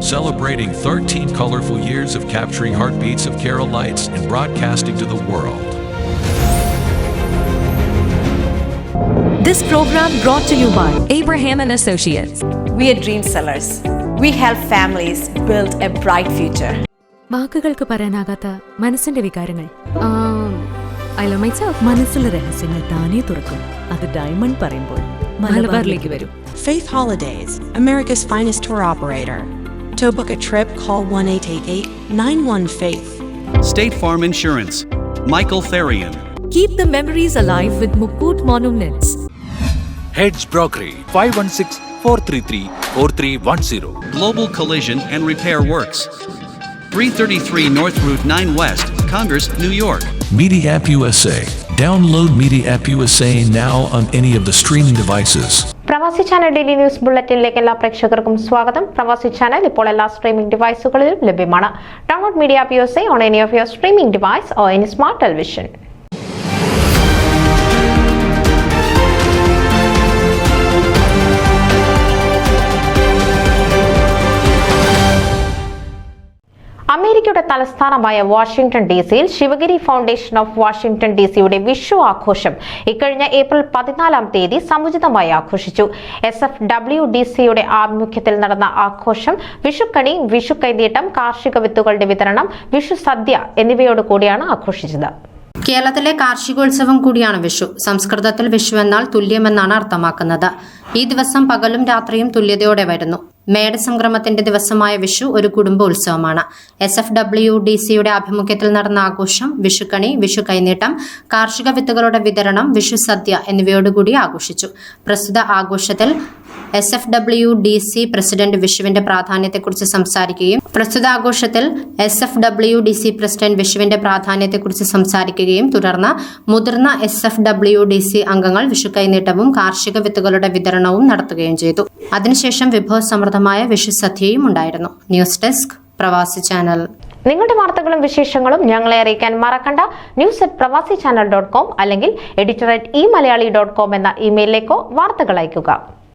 celebrating 13 colorful years of capturing heartbeats of Keralites and broadcasting to the world. This program brought to you by Abraham and Associates. We are dream sellers. We help families build a bright future. വാക്കുകൾക്ക് പറയാനാകാത്ത മനസ്സിന്റെ വികാരങ്ങൾ. I love myself. മനസ്സിലെ രഹസ്യങ്ങൾ താനേ തുറക്കും. അത് diamond പറയുമ്പോൾ മലബാറിലേക്ക് വരും. Faith Holidays, America's finest tour operator. To book a trip, call 1-888-91-FAITH. State Farm Insurance, Michael Therian. Keep the memories alive with Mukut Monuments. Hedge Brokery, 516-433-4310. Global Collision and Repair Works, 333 North Route 9 West, Congress, New York. Media App USA. Download Media App USA now on any of the streaming devices. പ്രവാസി channel daily news ബുള്ളറ്റിനിലേക്ക് എല്ലാ പ്രേക്ഷകർക്കും സ്വാഗതം. പ്രവാസി channel ഇപ്പോൾ എല്ലാ streaming ഡിവൈസുകളിലും ലഭ്യമാണ്. Download media app USA on any of your streaming device or any smart television. അമേരിക്കയുടെ തലസ്ഥാനമായ വാഷിംഗ്ടൺ DC-യിൽ ശിവഗിരി ഫൗണ്ടേഷൻ ഓഫ് വാഷിംഗ്ടൺ DC-യുടെ വിഷു ആഘോഷം ഇക്കഴിഞ്ഞ ഏപ്രിൽ 14 സമുചിതമായി ആഘോഷിച്ചു. SFWDC-യുടെ ആഭിമുഖ്യത്തിൽ നടന്ന ആഘോഷം വിഷുക്കണി, വിഷു കൈനീട്ടം, കാർഷിക വിത്തുകളുടെ വിതരണം, വിഷു സദ്യ എന്നിവയോട് കൂടിയാണ് ആഘോഷിച്ചത്. കേരളത്തിലെ കാർഷികോത്സവം കൂടിയാണ് വിഷു. സംസ്കൃതത്തിൽ വിഷു എന്നാൽ തുല്യമെന്നാണ് അർത്ഥമാക്കുന്നത്. ഈ ദിവസം പകലും രാത്രിയും തുല്യതയോടെ വരുന്നു. മേടസംക്രമത്തിന്റെ ദിവസമായ വിഷു ഒരു കുടുംബോത്സവമാണ്. SFWDC-യുടെ ആഭിമുഖ്യത്തിൽ നടന്ന ആഘോഷം വിഷുക്കണി, വിഷു കൈനീട്ടം, കാർഷിക വിത്തുകളുടെ വിതരണം, വിഷു സദ്യ എന്നിവയോടുകൂടി ആഘോഷിച്ചു. പ്രസ്തുത ആഘോഷത്തിൽ SFWDC പ്രസിഡന്റ് വിഷുവിന്റെ പ്രാധാന്യത്തെക്കുറിച്ച് സംസാരിക്കുകയും തുടർന്ന് മുതിർന്ന SFWDC അംഗങ്ങൾ വിഷു കൈനീട്ടവും കാർഷിക വിത്തുകളുടെ വിതരണവും നടത്തുകയും ചെയ്തു. അതിനുശേഷം വിഭവസമൃദ്ധമായ വിഷു സദ്യയും ഉണ്ടായിരുന്നു. ന്യൂസ് ഡെസ്ക്, പ്രവാസി ചാനൽ. നിങ്ങളുടെ വാർത്തകളും വിശേഷങ്ങളും ഞങ്ങളെ അറിയിക്കാൻ മറക്കണ്ട. news@pravasichannel.com അല്ലെങ്കിൽ editor@eMalayali.com എന്ന ഇമെയിലിലേക്കോ വാർത്തകൾ അയയ്ക്കുക.